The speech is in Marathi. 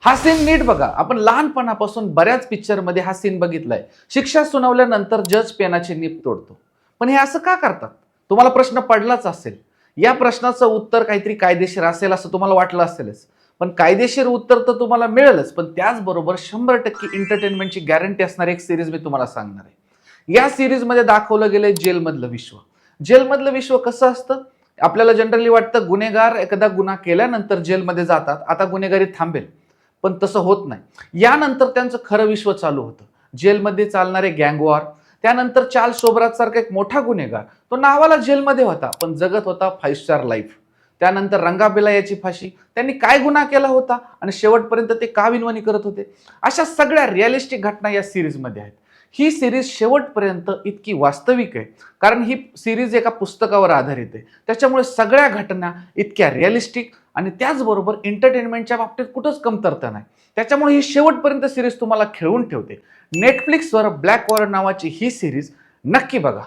हा सीन नीट बघा. आपण लहानपणापासून बऱ्याच पिक्चरमध्ये हा सीन बघितलाय. शिक्षा सुनावल्यानंतर जज पेनाची नीब तोडतो. पण हे असं का करतात? तुम्हाला प्रश्न पडलाच असेल. या प्रश्नाचं उत्तर काहीतरी कायदेशीर असेल असं तुम्हाला वाटलं असेलच. पण कायदेशीर उत्तर तर तुम्हाला मिळेलच, पण त्याचबरोबर 100% एंटरटेनमेंटची गॅरंटी असणारी एक सिरीज मी तुम्हाला सांगणार आहे. या सिरीजमध्ये दाखवलं गेलंय जेलमधलं विश्व. जेलमधलं विश्व कसं असतं? आपल्याला जनरली वाटतं गुन्हेगार एखादा गुन्हा केल्यानंतर जेलमध्ये जातात, आता गुन्हेगारी थांबेल. पण तसं होत नाही. यानंतर त्यांचं खरं विश्व चालू होतं. जेलमध्ये चालणारे गँगवॉर, त्यानंतर चार्ल्स शोब्रात सारखा एक मोठा गुन्हेगार, तो नावाला जेलमध्ये होता पण जगत होता 5 स्टार लाईफ. त्यानंतर रंगाबिला याची फाशी, त्यांनी काय गुन्हा केला होता आणि शेवटपर्यंत ते का विनवणी करत होते, अशा सगळ्या रिअलिस्टिक घटना या सिरीजमध्ये आहेत. ही सिरीज शेवटपर्यंत इतकी वास्तविक आहे कारण ही सिरीज एका पुस्तकावर आधारित आहे. त्याच्यामुळे सगळ्या घटना इतक्या रिअलिस्टिक आणि त्याचबरोबर एंटरटेनमेंटच्या बाबतीत कुठंच कमतरता नाही. त्याच्यामुळे ही शेवटपर्यंत सिरीज तुम्हाला खेळवून ठेवते. नेटफ्लिक्सवर ब्लॅक वॉर नावाची ही सिरीज नक्की बघा.